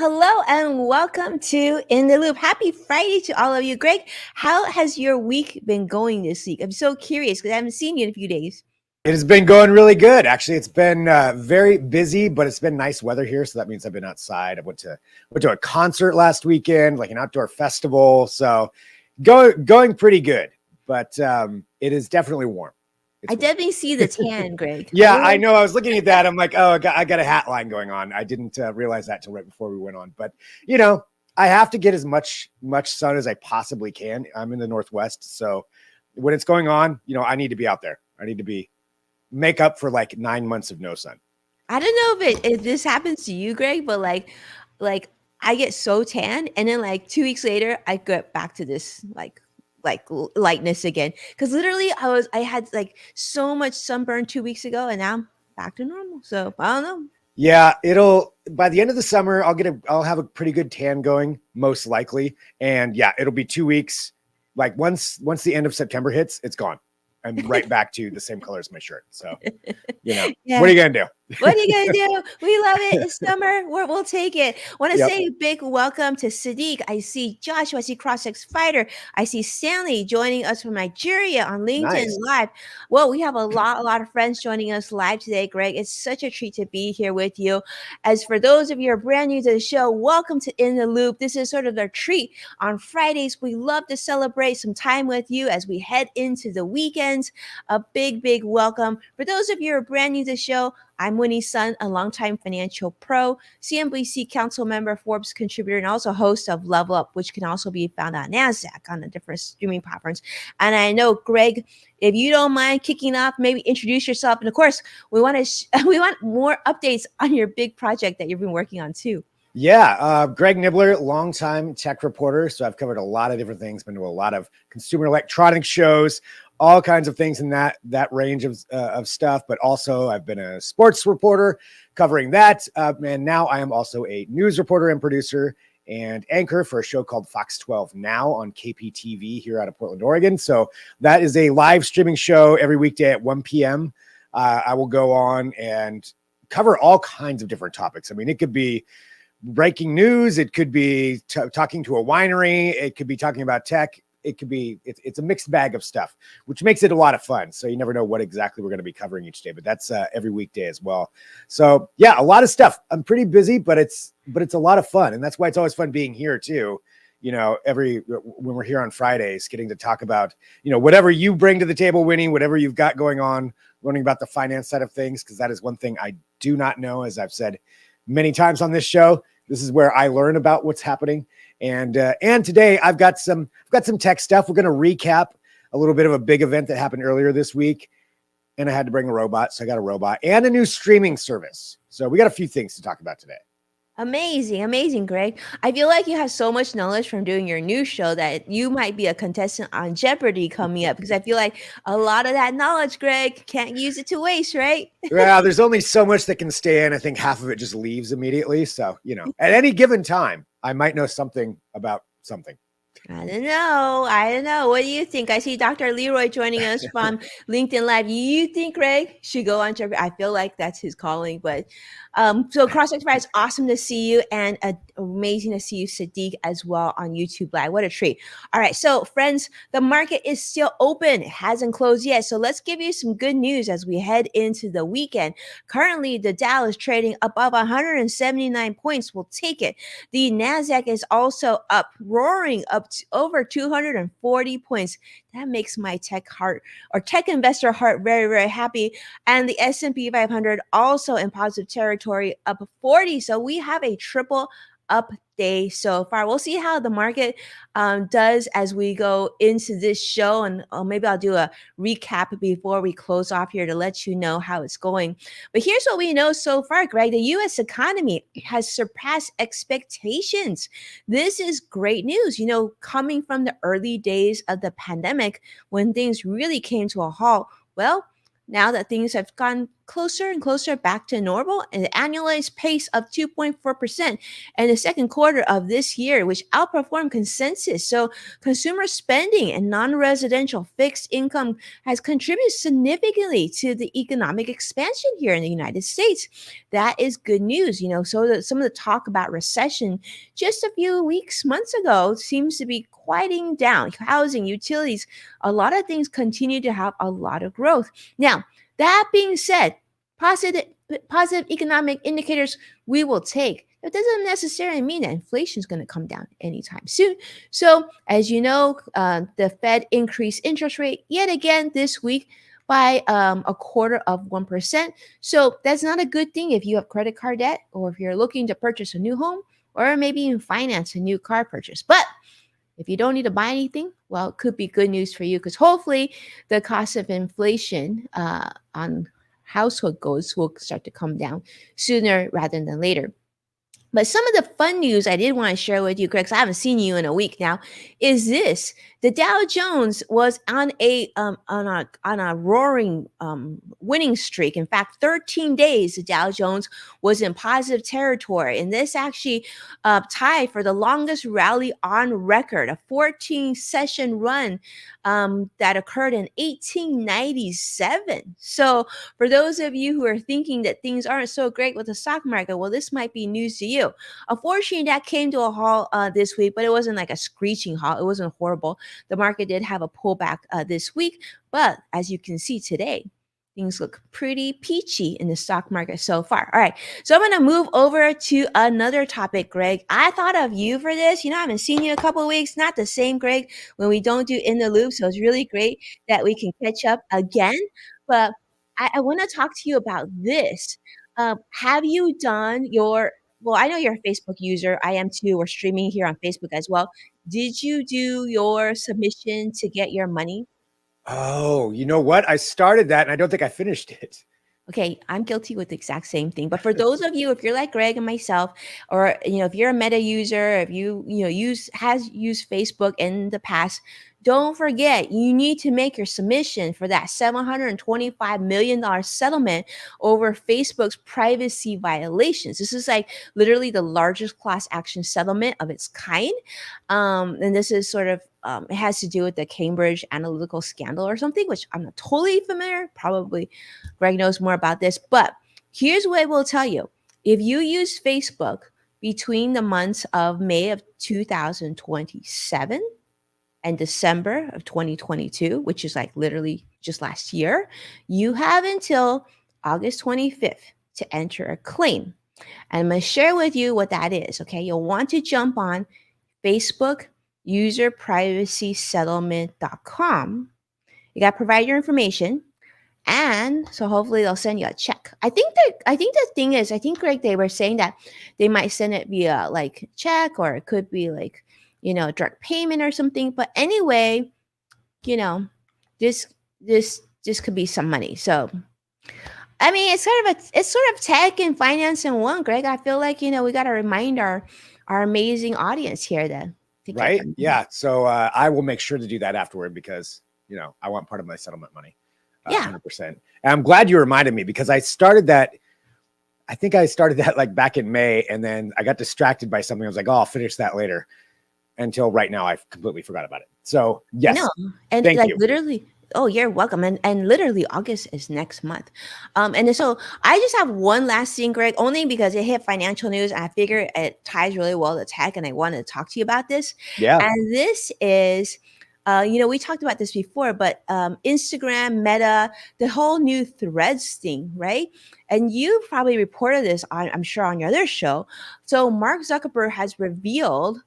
hello and welcome to In the Loop. Happy Friday to all of you. Greg, how has your week been going this week? I'm so curious because I haven't seen you in a few days. It has been going really good. Actually, it's been very busy, but it's been nice weather here, so that means I've been outside. I went to a concert last weekend, like an outdoor festival. So going pretty good, but it is definitely warm. I It's warm. definitely see the tan, Greg. Yeah, I know. I was looking at that. I'm like, oh, I got a hat line going on. I didn't realize that till right before we went on. But you know, I have to get as much sun as I possibly can. I'm in the Northwest, so when it's going on, I need to be out there. I need to be make up for like 9 months of no sun. I don't know if this happens to you, Greg, but like I get so tan, and then like 2 weeks later, I get back to this lightness again. Because literally, I had like so much sunburn 2 weeks ago, and now I'm back to normal. So I don't know. Yeah, it'll by the end of the summer, I'll have a pretty good tan going, most likely. And yeah, it'll be 2 weeks. Like once the end of September hits, it's gone. I'm right back to the same color as my shirt. So, Yeah. what are you gonna do? What are you gonna do? We love it. It's summer. We'll take it. Want to Yep. say a big welcome to Sadiq. I see Joshua. I see CrossX Fighter. I see Stanley joining us from Nigeria on LinkedIn Nice. Live. Well, we have a lot of friends joining us live today, Greg. It's such a treat to be here with you. As for those of you who are brand new to the show, welcome to In the Loop. This is sort of the treat. On Fridays, we love to celebrate some time with you as we head into the weekends. A big welcome. For those of you who are brand new to the show, I'm Winnie's son, a longtime financial pro, CNBC council member, Forbes contributor, and also host of Level Up, which can also be found on NASDAQ on the different streaming platforms. And I know, Greg, if you don't mind kicking off, maybe introduce yourself. And of course, we want we want more updates on your big project that you've been working on too. Yeah, Greg Nibbler, longtime tech reporter. So I've covered a lot of different things, been to a lot of consumer electronics shows, all kinds of things in that range of stuff. But also I've been a sports reporter covering that. And now I am also a news reporter and producer and anchor for a show called Fox 12 Now on KPTV here out of Portland, Oregon. So that is a live streaming show every weekday at 1 p.m. I will go on and cover all kinds of different topics. I mean, it could be breaking news. It could be talking to a winery. It could be talking about tech. It could be, it's a mixed bag of stuff, which makes it a lot of fun. So you never know what exactly we're going to be covering each day, but that's every weekday as well. So yeah, a lot of stuff. I'm pretty busy, but it's a lot of fun. And that's why it's always fun being here too. When we're here on Fridays, getting to talk about, whatever you bring to the table, Winnie, whatever you've got going on, learning about the finance side of things. Cause that is one thing I do not know. As I've said many times on this show, this is where I learn about what's happening. And today I've got some tech stuff. We're going to recap a little bit of a big event that happened earlier this week. And I had to bring a robot. So I got a robot and a new streaming service. So we got a few things to talk about today. Amazing, Greg. I feel like you have so much knowledge from doing your news show that you might be a contestant on Jeopardy coming up, because I feel like a lot of that knowledge, Greg, can't use it to waste, right? Yeah, there's only so much that can stay in. I think half of it just leaves immediately. So, at any given time, I might know something about something. I don't know. What do you think? I see Dr. Leroy joining us from LinkedIn Live. You think Greg should go on Jeopardy? I feel like that's his calling. But so CrossX Fighter, it's awesome to see you, and amazing to see you, Sadiq, as well on YouTube Live. What a treat. All right. So friends, the market is still open. It hasn't closed yet. So let's give you some good news as we head into the weekend. Currently, the Dow is trading above 179 points. We'll take it. The NASDAQ is also up, roaring up to over 240 points. That makes my tech investor heart very happy. And the S&P 500 also in positive territory, up 40. So we have a triple up day so far. We'll see how the market does as we go into this show, and maybe I'll do a recap before we close off here to let you know how it's going. But here's what we know so far, Greg. The U.S. economy has surpassed expectations. This is great news. Coming from the early days of the pandemic when things really came to a halt. Well, now that things have gone closer and closer back to normal, and the annualized pace of 2.4% in the second quarter of this year, which outperformed consensus. So consumer spending and non-residential fixed income has contributed significantly to the economic expansion here in the United States. That is good news. So that some of the talk about recession just a few weeks, months ago seems to be quieting down. Housing, utilities, a lot of things continue to have a lot of growth. Now, that being said, positive positive economic indicators we will take. That doesn't necessarily mean that inflation is going to come down anytime soon. So, as you know, the Fed increased interest rate yet again this week by a quarter of 1%. So that's not a good thing if you have credit card debt or if you're looking to purchase a new home or maybe even finance a new car purchase. But if you don't need to buy anything, well, it could be good news for you because hopefully the cost of inflation on household goods will start to come down sooner rather than later. But some of the fun news I did want to share with you, Greg, 'cause I haven't seen you in a week now, is this: the Dow Jones was on a roaring winning streak. In fact, 13 days the Dow Jones was in positive territory, and this actually tied for the longest rally on record, a 14 session run that occurred in 1897. So for those of you who are thinking that things aren't so great with the stock market, well, this might be news to you. Unfortunately, that came to a halt this week, but it wasn't like a screeching halt. It wasn't horrible. The market did have a pullback this week, but as you can see today, things look pretty peachy in the stock market so far. All right, so I'm going to move over to another topic, Greg. I thought of you for this. I haven't seen you in a couple of weeks. Not the same, Greg, when we don't do In the Loop. So it's really great that we can catch up again. But I want to talk to you about this. Have you done your well, I know you're a Facebook user. I am too. We're streaming here on Facebook as well. Did you do your submission to get your money? Oh, you know what? I started that and I don't think I finished it. Okay, I'm guilty with the exact same thing. But for those of you, if you're like Greg and myself, or if you're a Meta user, if you has used Facebook in the past, don't forget you need to make your submission for that $725 million settlement over Facebook's privacy violations. This is like literally the largest class action settlement of its kind, and this is sort of it has to do with the Cambridge Analytical scandal or something, which I'm not totally familiar. Probably Greg knows more about this, but here's what I will tell you. If you use Facebook between the months of May of 2027 and December of 2022, which is like literally just last year, you have until August 25th to enter a claim. And I'm going to share with you what that is. Okay. You'll want to jump on Facebook userprivacysettlement.com. You got to provide your information. And so hopefully they'll send you a check. I think the thing is, I think Greg, they were saying that they might send it via like check, or it could be like, direct payment or something. But anyway, you know, this this could be some money. So I mean, it's sort of tech and finance in one, Greg. I feel like, we got to remind our amazing audience here to get Right? them. Yeah. So I will make sure to do that afterward because, I want part of my settlement money. Yeah. 100%. And I'm glad you reminded me because I started that. I think I started that like back in May, and then I got distracted by something. I was like, oh, I'll finish that later. Until right now, I've completely forgot about it. So yes, No, and thank like you. literally, oh, you're welcome. And literally August is next month. And so I just have one last thing, Greg, only because it hit financial news. And I figure it ties really well to tech, and I wanted to talk to you about this. Yeah. And this is, we talked about this before, but Instagram, Meta, the whole new Threads thing, right? And you probably reported this on, I'm sure, on your other show. So Mark Zuckerberg has revealed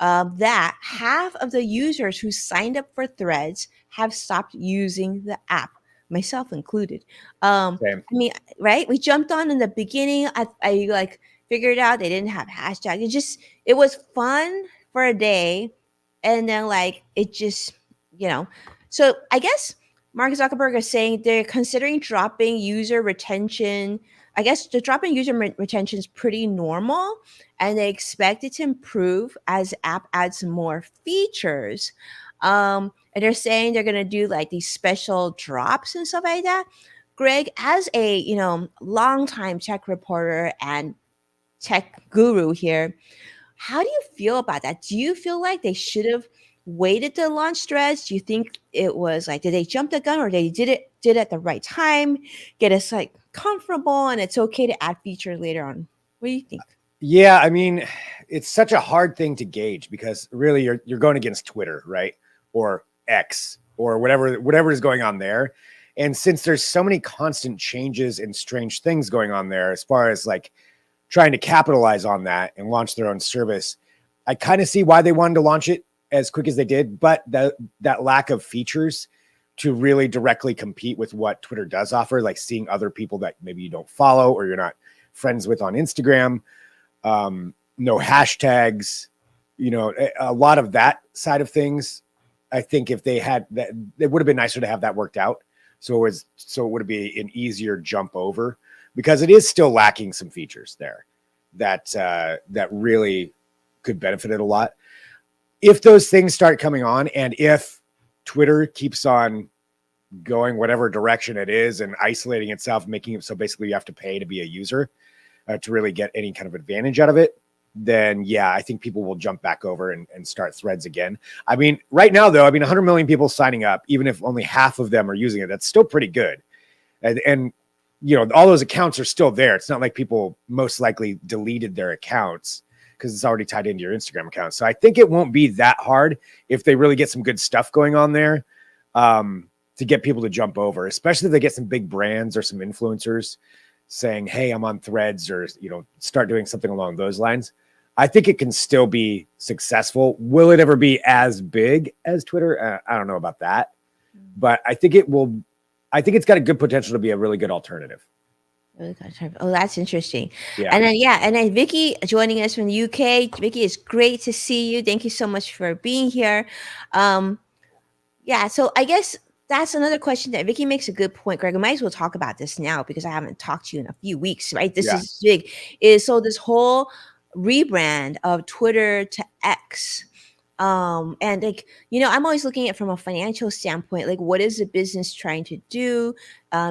that half of the users who signed up for Threads have stopped using the app, myself included. Same. I mean, right? We jumped on in the beginning. I like figured out they didn't have hashtag. It was fun for a day, and then like it just, So I guess Mark Zuckerberg is saying they're considering dropping user retention. I guess the drop in user retention is pretty normal, and they expect it to improve as the app adds more features. And they're saying they're gonna do like these special drops and stuff like that. Greg, as a longtime tech reporter and tech guru here, how do you feel about that? Do you feel like they should have waited to launch Threads? Do you think it was like, did they jump the gun, or they did it at the right time, get us like comfortable, and it's okay to add features later on? What do you think? Yeah, I mean, it's such a hard thing to gauge because really you're going against Twitter, right? Or X or whatever is going on there. And since there's so many constant changes and strange things going on there as far as like trying to capitalize on that and launch their own service, I kind of see why they wanted to launch it as quick as they did, but that lack of features to really directly compete with what Twitter does offer, like seeing other people that maybe you don't follow or you're not friends with on Instagram, no hashtags, a lot of that side of things. I think if they had that, it would have been nicer to have that worked out. So it would be an easier jump over, because it is still lacking some features there that really could benefit it a lot. If those things start coming on, and if Twitter keeps on going whatever direction it is and isolating itself, making it so basically you have to pay to be a user to really get any kind of advantage out of it, then yeah, I think people will jump back over and start Threads again. I mean, right now though, 100 million people signing up, even if only half of them are using it, that's still pretty good. And all those accounts are still there. It's not like people most likely deleted their accounts because it's already tied into your Instagram account. So I think it won't be that hard if they really get some good stuff going on there to get people to jump over, especially if they get some big brands or some influencers saying, hey, I'm on Threads, or, start doing something along those lines. I think it can still be successful. Will it ever be as big as Twitter? I don't know about that, but I think it will. I think it's got a good potential to be a really good alternative. Oh, that's interesting. Yeah. And then Vicky joining us from the UK. Vicky, it's great to see you. Thank you so much for being here. So I guess that's another question that Vicky makes a good point, Greg. We might as well talk about this now because I haven't talked to you in a few weeks, right? This is big. So this whole rebrand of Twitter to X. And like, I'm always looking at it from a financial standpoint, like what is the business trying to do?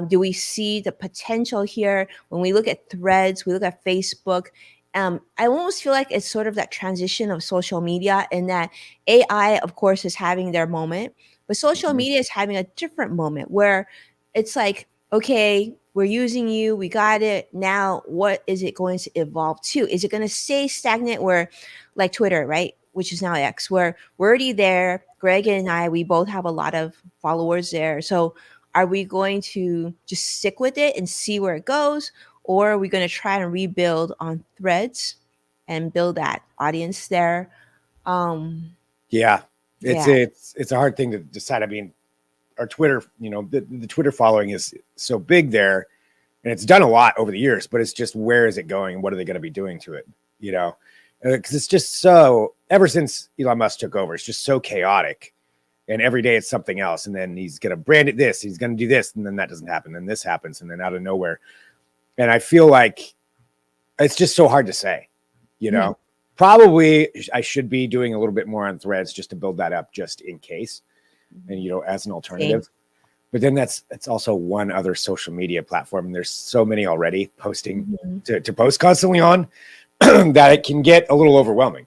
Do we see the potential here? When we look at Threads, we look at Facebook. I almost feel like it's sort of that transition of social media, and that AI, of course, is having their moment, but social media is having a different moment where it's like, okay, we're using you, we got it. Now, what is it going to evolve to? Is it going to stay stagnant where, like Twitter, right? Which is now X, where we're already there. Greg and I, we both have a lot of followers there. So are we going to just stick with it and see where it goes? Or are we going to try and rebuild on Threads and build that audience there? Yeah. It's a hard thing to decide. I mean, our Twitter, the Twitter following is so big there, and it's done a lot over the years, but it's just, where is it going and what are they going to be doing to it? Because it's just so, ever since Elon Musk took over, it's just so chaotic, and every day it's something else. And then he's going to brand it this, he's going to do this, and then that doesn't happen. Then this happens. And then out of nowhere. And I feel like it's just so hard to say, probably I should be doing a little bit more on Threads just to build that up just in case. And, as an alternative. But then that's also one other social media platform. And there's so many already posting to post constantly on that it can get a little overwhelming,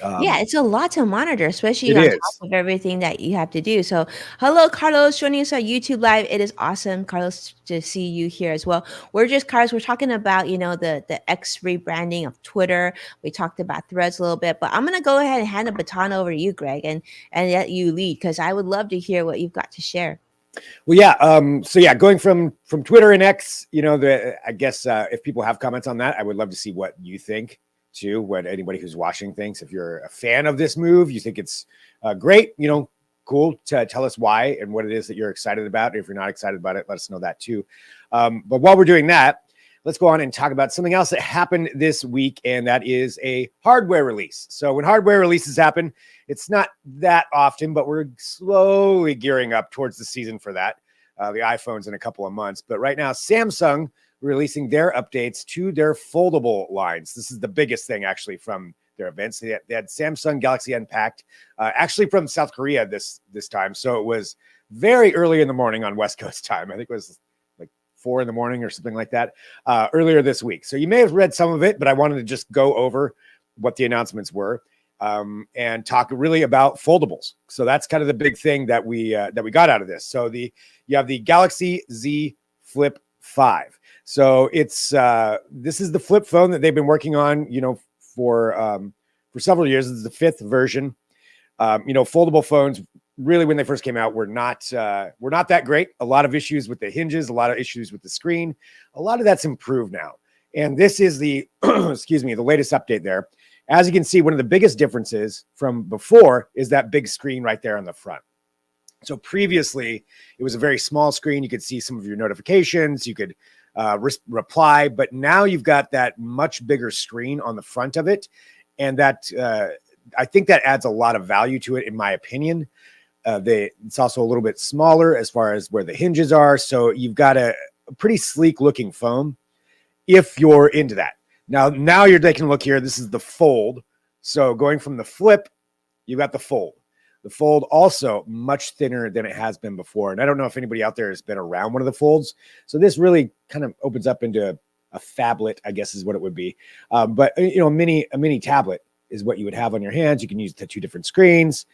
it's a lot to monitor, especially on top of everything that you have to do. So hello, Carlos, joining us on YouTube Live. It is awesome, Carlos, to see you here as well. We're talking about, the X rebranding of Twitter. We talked about Threads a little bit, but I'm going to go ahead and hand the baton over to you, Greg, and let you lead, because I would love to hear what you've got to share. Well, yeah. So yeah, going from Twitter and X, I guess if people have comments on that, I would love to see what you think too, what anybody who's watching thinks. If you're a fan of this move, you think it's great, cool, to tell us why and what it is that you're excited about. If you're not excited about it, let us know that too. But while we're doing that, let's go on and talk about something else that happened this week, and that is a hardware release. So when hardware releases happen, it's not that often, but we're slowly gearing up towards the season for that. The iPhone's in a couple of months, but right now Samsung releasing their updates to their foldable lines. This is the biggest thing actually from their events. They had Samsung Galaxy Unpacked, actually from South Korea this time. So it was very early in the morning on West Coast time. I think it was like 4 a.m. or something like that earlier this week. So you may have read some of it, but I wanted to just go over what the announcements were and talk really about foldables. So that's kind of the big thing that we got out of this. So you have the Galaxy Z Flip 5. So it's this is the flip phone that they've been working on, for several years. This is the 5th version. Foldable phones really, when they first came out, were not that great. A lot of issues with the hinges, a lot of issues with the screen. A lot of that's improved now. And this is the excuse me, the latest update there. As you can see, one of the biggest differences from before is that big screen right there on the front. So previously, it was a very small screen. You could see some of your notifications. You could reply, but now you've got that much bigger screen on the front of it. And that I think that adds a lot of value to it, in my opinion. It's also a little bit smaller as far as where the hinges are. So you've got a pretty sleek looking phone if you're into that. Now you're taking a look here. This is the Fold. So going from the Flip, you got the Fold. The Fold also much thinner than it has been before. And I don't know if anybody out there has been around one of the Folds. So this really kind of opens up into a phablet, I guess is what it would be. But a mini tablet is what you would have on your hands. You can use the 2 different screens.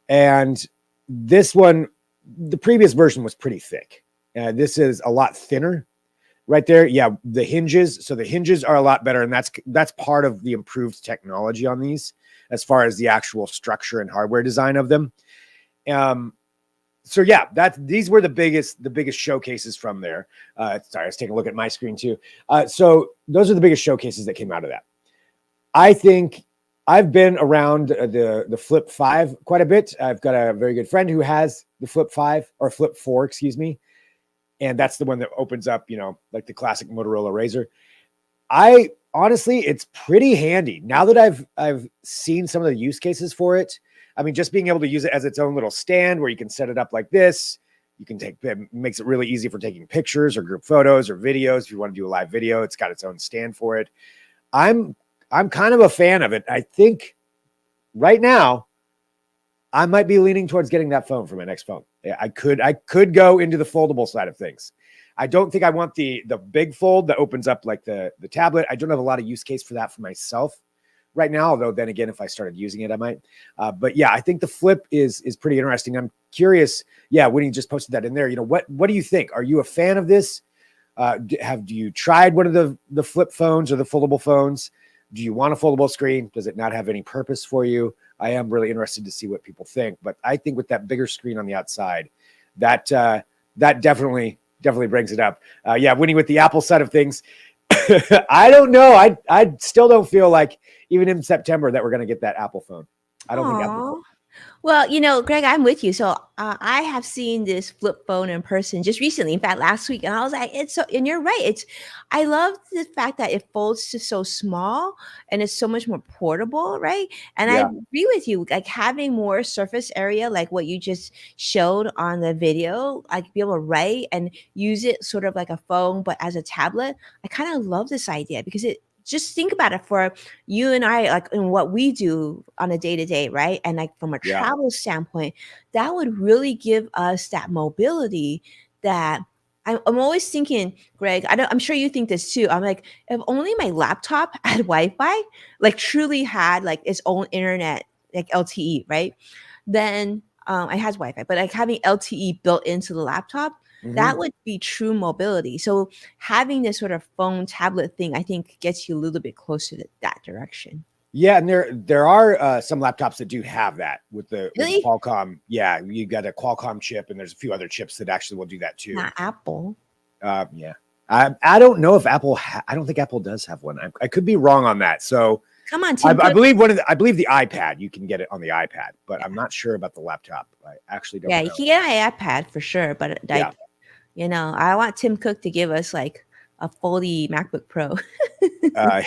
And this one, the previous version was pretty thick. This is a lot thinner. Right there, yeah, the hinges. So the hinges are a lot better, and that's part of the improved technology on these, as far as the actual structure and hardware design of them. So yeah, these were the biggest showcases from there. Sorry, I was taking a look at my screen too. So those are the biggest showcases that came out of that. I think I've been around the Flip 5 quite a bit. I've got a very good friend who has the Flip 5 or Flip 4, excuse me. And that's the one that opens up, like the classic Motorola Razr. I honestly, it's pretty handy now that I've seen some of the use cases for it. I mean, just being able to use it as its own little stand where you can set it up like this. It makes it really easy for taking pictures or group photos or videos. If you want to do a live video, it's got its own stand for it. I'm kind of a fan of it. I think right now I might be leaning towards getting that phone for my next phone. I could go into the foldable side of things. I don't think I want the big fold that opens up like the tablet. I don't have a lot of use case for that for myself right now, although then again, if I started using it, I might. But yeah, I think the Flip is pretty interesting. I'm curious. Yeah, Winnie just posted that in there. What do you think? Are you a fan of this? Have you tried one of the flip phones or the foldable phones? Do you want a foldable screen? Does it not have any purpose for you? I am really interested to see what people think, but I think with that bigger screen on the outside, that definitely brings it up. Yeah, Winnie, with the Apple side of things, I don't know. I still don't feel like even in September that we're going to get that Apple phone. I don't think Apple. Aw. Well, Greg, I'm with you. So I have seen this flip phone in person just recently. In fact, last week, and I was like, and you're right. I love the fact that it folds to so small and it's so much more portable, right? And I Yeah, agree with you, like having more surface area, like what you just showed on the video, like be able to write and use it sort of like a phone, but as a tablet. I kind of love this idea because just think about it for you and I, like in what we do on a day to day, right? And like from a yeah, travel standpoint, that would really give us that mobility that I'm always thinking, Greg. I'm sure you think this too. I'm like, if only my laptop had Wi-Fi, like truly had like its own internet, like LTE, right? Then it has Wi-Fi, but like having LTE built into the laptop, hmm that would be true mobility. So having this sort of phone tablet thing, I think gets you a little bit closer to that direction. yeah. And there are some laptops that do have that with the Really? Qualcomm. Yeah, you got a Qualcomm chip, and there's a few other chips that actually will do that too. Not Apple. Yeah. I don't know if Apple. I don't think Apple does have one. I could be wrong on that. So Come on, I, Tim I Cook. believe I believe the iPad. You can get it on the iPad, but I'm not sure about the laptop. I actually don't Yeah, you know. can get an iPad for sure, but Yeah. like, I want Tim Cook to give us like a foldy MacBook Pro. Uh,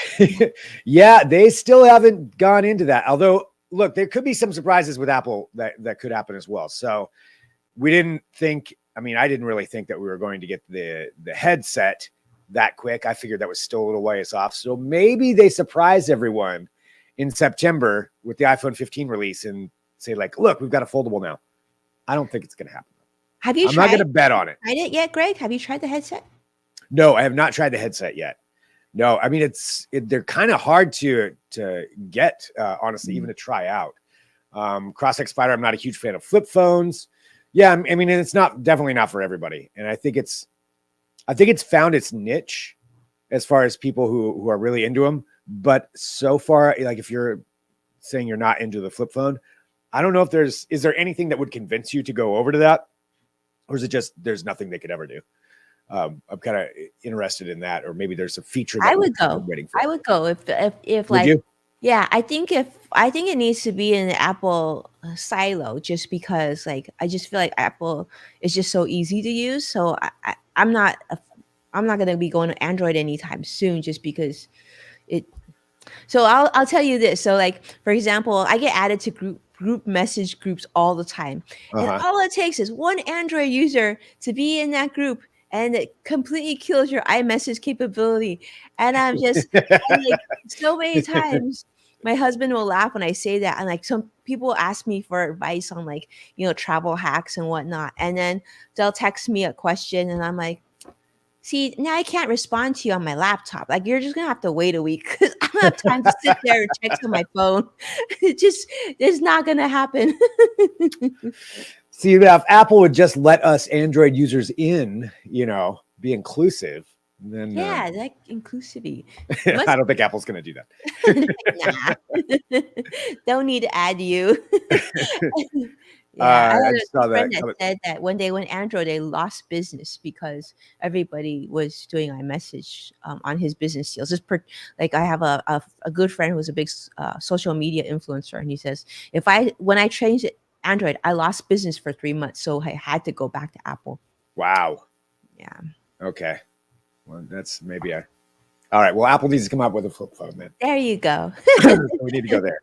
yeah, they still haven't gone into that. Although, look, there could be some surprises with Apple that could happen as well. So we didn't think. I mean, I didn't really think that we were going to get the headset that quick. I figured that was still a little ways off. So maybe they surprise everyone in September with the iPhone 15 release and say like, look, we've got a foldable now. I don't think it's going to happen. Have you I'm not going tried to bet on it. it yet, Greg? Have you tried the headset? No, I have not tried the headset yet. No, I mean they're kind of hard to get, honestly, even to try out. CrossX Spider, I'm not a huge fan of flip phones. Yeah, I mean it's definitely not for everybody, and I think it's found its niche as far as people who are really into them. But so far, like if you're saying you're not into the flip phone, I don't know if is there anything that would convince you to go over to that, or is it just there's nothing they could ever do? I'm kind of interested in that, or maybe there's a feature that I would we're go. waiting for. I would go if Would like, you? yeah, I think it needs to be in the Apple silo, just because like I just feel like Apple is just so easy to use. So I'm not gonna be going to Android anytime soon, just because it. So I'll tell you this. So like for example, I get added to group message groups all the time, and Uh-huh. all it takes is one Android user to be in that group, and it completely kills your iMessage capability. And I'm like so many times. My husband will laugh when I say that, and like some people ask me for advice on like travel hacks and whatnot, and then they'll text me a question, and I'm like, see, now I can't respond to you on my laptop. Like you're just gonna have to wait a week because I don't have time to sit there and text on my phone. It's not gonna happen. See, if Apple would just let us Android users in, be inclusive, then Yeah, that inclusivity. I Must don't think Apple's going to do nah. Don't need to add you. that. Yeah, I I had just a saw friend that that coming. said that when they went Android, they lost business because everybody was doing iMessage on his business deals. Like I have a good friend who's a big social media influencer, and he says when I changed it Android, I lost business for 3 months, so I had to go back to Apple. Wow. Yeah, Okay. Well, that's maybe a. All right. Well, Apple needs to come up with a flip phone then. there you go. We need to go there.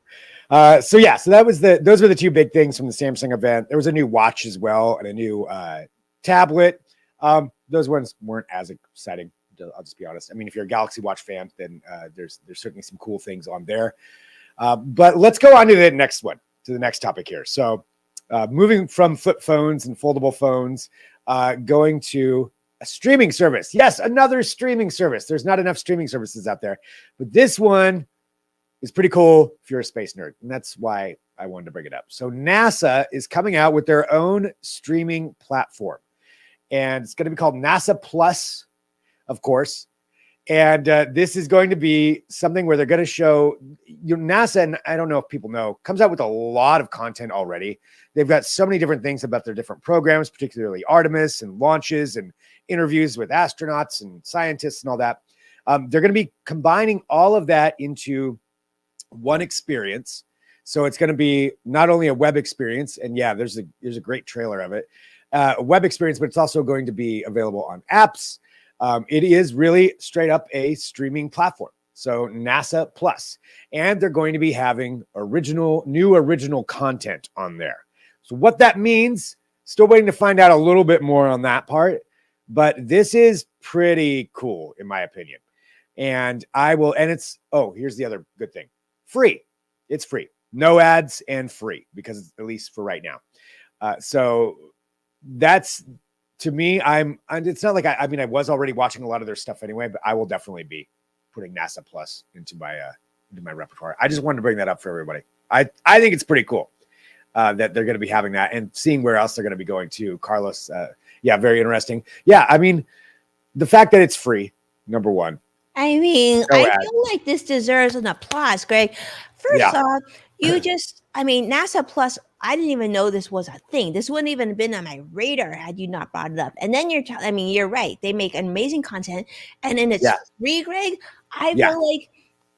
So those were the two big things from the Samsung event. There was a new watch as well and a new tablet. Those ones weren't as exciting. I'll just be honest. I mean, if you're a Galaxy Watch fan, then there's certainly some cool things on there. But let's go on to the next one, to the next topic here. So moving from flip phones and foldable phones, going to a streaming service. Yes, another streaming service. There's not enough streaming services out there, but this one is pretty cool if you're a space nerd. And that's why I wanted to bring it up. So NASA is coming out with their own streaming platform, and it's going to be called NASA Plus, of course. And this is going to be something where they're going to show NASA, and I don't know if people know, comes out with a lot of content already. They've got so many different things about their different programs, particularly Artemis and launches and interviews with astronauts and scientists and all that. They're going to be combining all of that into one experience. So it's going to be not only a web experience, and yeah, there's a great trailer of it, a web experience, but it's also going to be available on apps. It is really straight up a streaming platform. So NASA Plus, and they're going to be having new original content on there. So what that means, still waiting to find out a little bit more on that part, but this is pretty cool in my opinion. And here's the other good thing. Free. It's free. No ads and free, because at least for right now. So that's, to me, it's not like I was already watching a lot of their stuff anyway, but I will definitely be putting NASA Plus into my repertoire. I just wanted to bring that up for everybody. I think it's pretty cool that they're going to be having that, and seeing where else they're going to be going to. Carlos, very interesting. Yeah, I mean, the fact that it's free, number one. I mean, No I ads. feel like this deserves an applause, Greg. First Yeah. off, NASA Plus, I didn't even know this was a thing. This wouldn't even have been on my radar had you not brought it up. And then you're right. They make amazing content, and then it's Yeah. free, Greg. I Yeah. feel like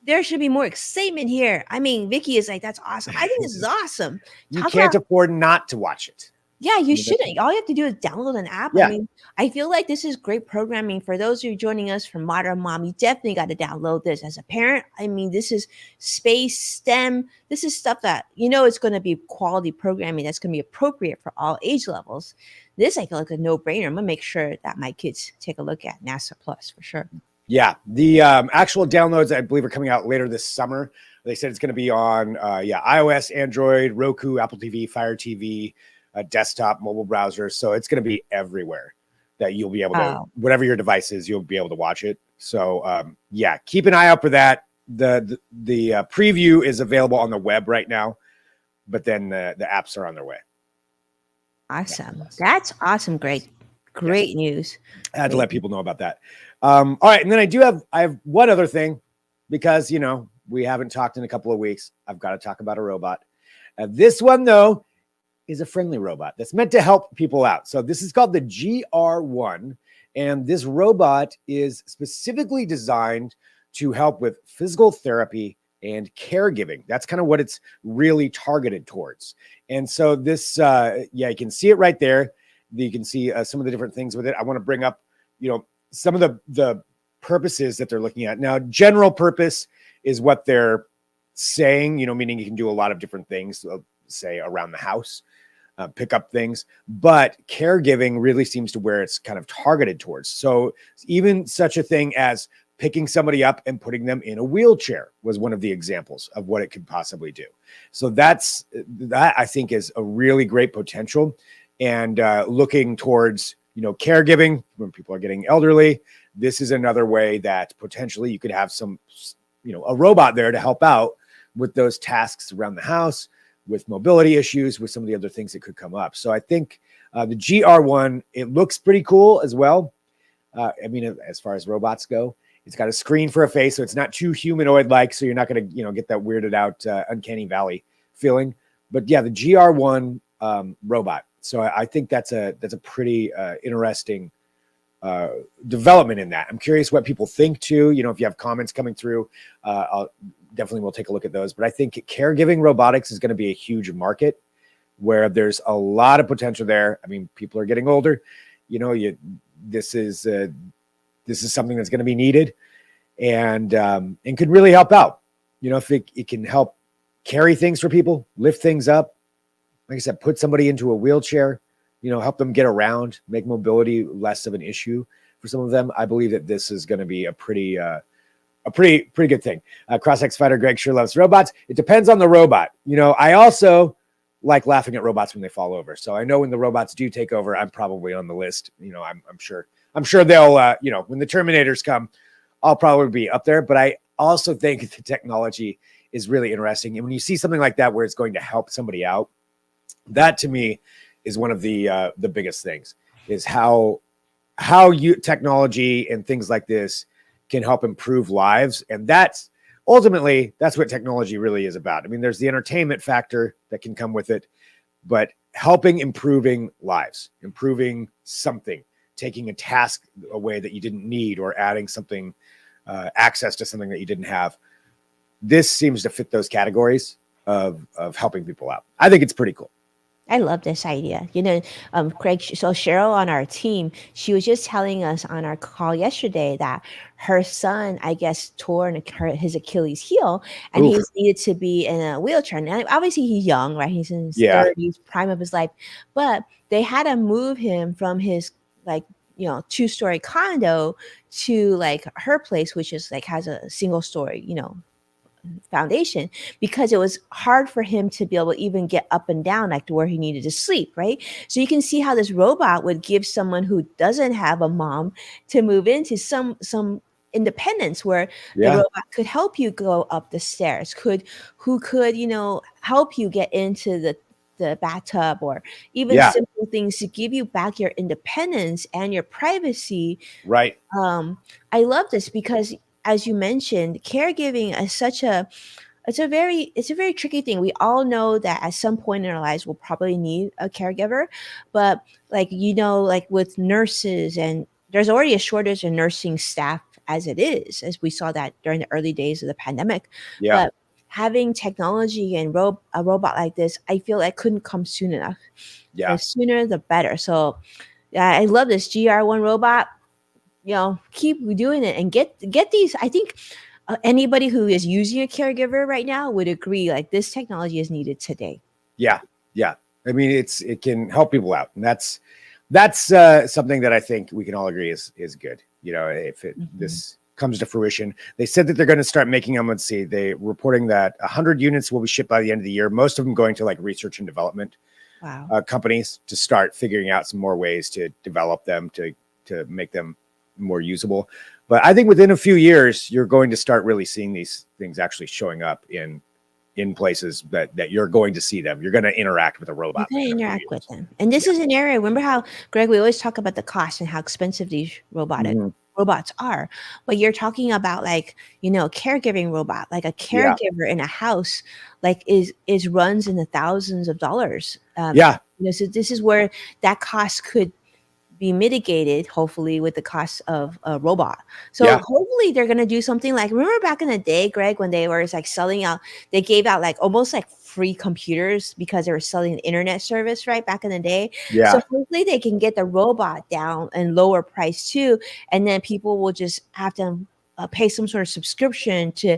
there should be more excitement here. I mean, Vicky is like, that's awesome. I think this is awesome. You Talk can't about afford not to watch it. Yeah, you shouldn't. All you have to do is download an app. Yeah. I mean, I feel like this is great programming for those who are joining us from Modern Mom. You definitely got to download this as a parent. I mean, this is space, STEM. This is stuff that it's going to be quality programming that's going to be appropriate for all age levels. This I feel like a no-brainer. I'm gonna make sure that my kids take a look at NASA Plus for sure. Yeah, the actual downloads I believe are coming out later this summer. They said it's going to be on iOS, Android, Roku, Apple TV, Fire TV, desktop, mobile browsers. So it's going to be everywhere that you'll be able to, Oh, whatever your device is, you'll be able to watch it. So yeah, keep an eye out for that. The preview is available on the web right now, but then the apps are on their way. awesome. That's awesome. Great. Yeah, Great news. I had to Great. let people know about that. All right, and then I have one other thing, because we haven't talked in a couple of weeks. I've got to talk about a robot. This one though is a friendly robot that's meant to help people out. So this is called the GR1, and this robot is specifically designed to help with physical therapy and caregiving. That's kind of what it's really targeted towards. And so this, you can see it right there. You can see some of the different things with it. I want to bring up, some of the purposes that they're looking at. Now, general purpose is what they're saying, meaning you can do a lot of different things, say around the house, pick up things, but caregiving really seems to where it's kind of targeted towards. So even such a thing as picking somebody up and putting them in a wheelchair was one of the examples of what it could possibly do. So that I think is a really great potential. And looking towards, caregiving when people are getting elderly, this is another way that potentially you could have some, a robot there to help out with those tasks around the house, with mobility issues, with some of the other things that could come up. So I think the GR1, it looks pretty cool as well. As far as robots go, it's got a screen for a face, so it's not too humanoid-like, so you're not going to, get that weirded out uncanny valley feeling. But yeah, the GR1 robot. So I think that's a pretty interesting development in that. I'm curious what people think too. If you have comments coming through, I'll definitely we'll take a look at those. But I think caregiving robotics is going to be a huge market where there's a lot of potential there. I mean, people are getting older. This is something that's going to be needed, and could really help out. If it can help carry things for people, lift things up. Like I said, put somebody into a wheelchair, help them get around, make mobility less of an issue for some of them. I believe that this is going to be a pretty good thing. CrossX Fighter Greg sure loves robots. It depends on the robot. I also like laughing at robots when they fall over. So I know when the robots do take over, I'm probably on the list. I'm sure they'll, when the Terminators come, I'll probably be up there. But I also think the technology is really interesting. And when you see something like that, where it's going to help somebody out, that to me is one of the biggest things, is how technology and things like this can help improve lives. And that's ultimately, that's what technology really is about. I mean, there's the entertainment factor that can come with it, but improving lives, improving something, taking a task away that you didn't need, or adding something, access to something that you didn't have. This seems to fit those categories of helping people out. I think it's pretty cool. I love this idea. Craig, so Cheryl on our team, she was just telling us on our call yesterday that her son, I guess, tore his Achilles heel, and Oof. he's needed to be in a wheelchair. And obviously he's young, right? He's in his Yeah. 30s, prime of his life. But they had to move him from his, like, 2-story condo to like her place, which is like has a single story, foundation, because it was hard for him to be able to even get up and down, like to where he needed to sleep, right? So you can see how this robot would give someone who doesn't have a mom to move into some independence, where the Yeah. robot could help you go up the stairs, could help you get into the bathtub, or even Yeah. simple things to give you back your independence and your privacy. Right. I love this because, as you mentioned, caregiving is it's a very tricky thing. We all know that at some point in our lives we'll probably need a caregiver, but like with nurses, and there's already a shortage of nursing staff as it is, as we saw that during the early days of the pandemic. Yeah. But having technology and a robot like this, I feel like couldn't come soon enough. Yeah. The sooner the better. So yeah, I love this GR1 robot. Keep doing it and get these. I think anybody who is using a caregiver right now would agree, like, this technology is needed today. Yeah. Yeah. I mean, it can help people out. And that's something that I think we can all agree is good. If this comes to fruition, they said that they're going to start making them. Let's see, they reporting that 100 units will be shipped by the end of the year. Most of them going to like research and development. Wow. companies to start figuring out some more ways to develop them to make them more usable. But I think within a few years, you're going to start really seeing these things actually showing up in places that you're going to see them. You're going to interact with a You're robot going to within a few interact with years. them. And this Yeah. is an area, remember how, Greg, we always talk about the cost and how expensive these Mhm. robots are. But you're talking about like, caregiving robot, like a Yeah. caregiver in a house, like is runs in the thousands of dollars. Yeah. So this is where that cost could be mitigated, hopefully, with the cost of a robot. So Yeah. hopefully they're gonna do something like, remember back in the day, Greg, when they were like selling out, they gave out like almost like free computers because they were selling the internet service, right? Back in the day. So Yeah. hopefully they can get the robot down and lower price too, and then people will just have to pay some sort of subscription to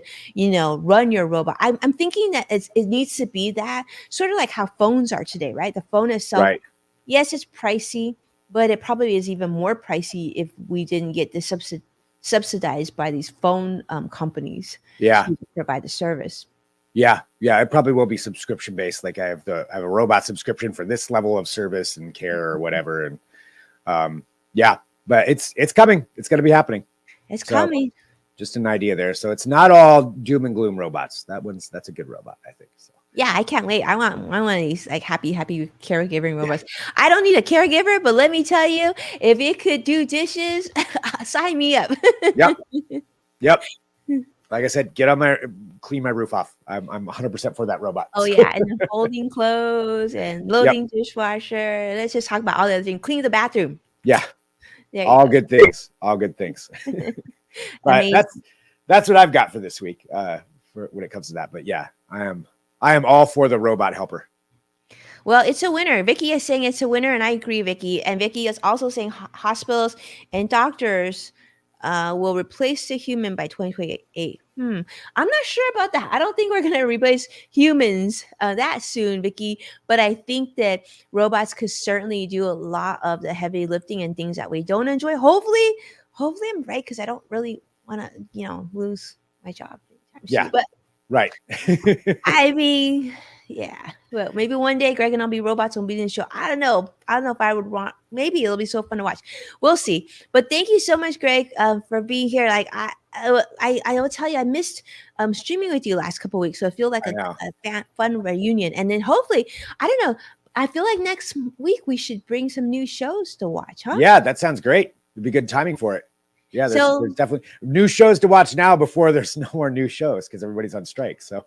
run your robot. I'm thinking that it needs to be that sort of like how phones are today, right? The phone itself, Right. yes, it's pricey, but it probably is even more pricey if we didn't get the subsidized by these phone companies Yeah. to provide the service. Yeah. Yeah. It probably will be subscription based. Like I have a robot subscription for this level of service and care or whatever. And yeah, but it's coming. It's going to be happening. It's So coming. just an idea there. So it's not all doom and gloom robots. That's a good robot, I think. So Yeah, I can't wait. I want one of these like happy caregiving robots. I don't need a caregiver, but let me tell you, if it could do dishes, sign me up. yep. Yep. Like I said, clean my roof off. I'm 100% for that robot. Oh yeah, and then folding clothes and Yep. loading dishwasher. Let's just talk about all the other things. Clean the bathroom. Yeah. There you All go. good things. All good things. But Amazing. that's what I've got for this week. For when it comes to that. But yeah, I am all for the robot helper. Well, it's a winner. Vicky is saying it's a winner, and I agree, Vicky. And Vicky is also saying hospitals and doctors will replace the human by 2028. I'm not sure about that. I don't think we're going to replace humans that soon, Vicky. But I think that robots could certainly do a lot of the heavy lifting and things that we don't enjoy. Hopefully I'm right, because I don't really want to, lose my job anytime soon. Yeah. But Right. I mean, yeah. Well, maybe one day Greg and I'll be robots on beating the show. I don't know. I don't know if I would want. Maybe it'll be so fun to watch. We'll see. But thank you so much, Greg, for being here. Like I will tell you, I missed streaming with you last couple of weeks, so I feel like I know. a fun reunion. And then hopefully, I don't know. I feel like next week we should bring some new shows to watch, huh? Yeah, that sounds great. It'd be good timing for it. Yeah, So there's definitely new shows to watch now before there's no more new shows because everybody's on strike. So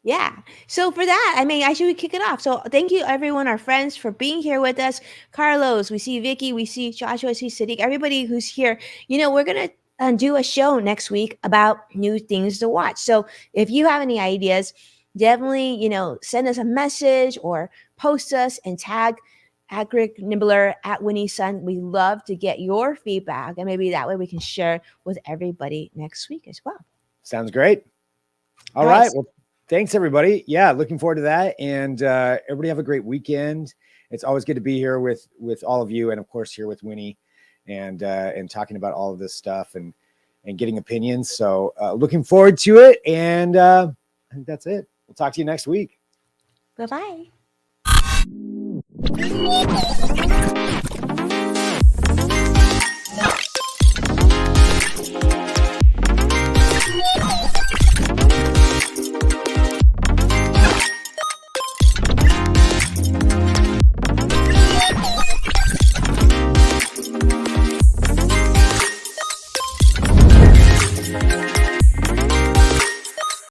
yeah. So for that, I mean, I should kick it off. So thank you, everyone, our friends, for being here with us. Carlos, we see Vicky, we see Joshua, we see Sadiq, everybody who's here. We're going to do a show next week about new things to watch. So if you have any ideas, definitely, send us a message or post us and tag at Greg Nibbler, at Winnie Sun. We love to get your feedback, and maybe that way we can share with everybody next week as well. sounds great. All right. Well, thanks everybody. Yeah, looking forward to that. And everybody have a great weekend. It's always good to be here with all of you, and of course here with Winnie, and talking about all of this stuff and getting opinions. So looking forward to it. And I think that's it. We'll talk to you next week. Bye-bye.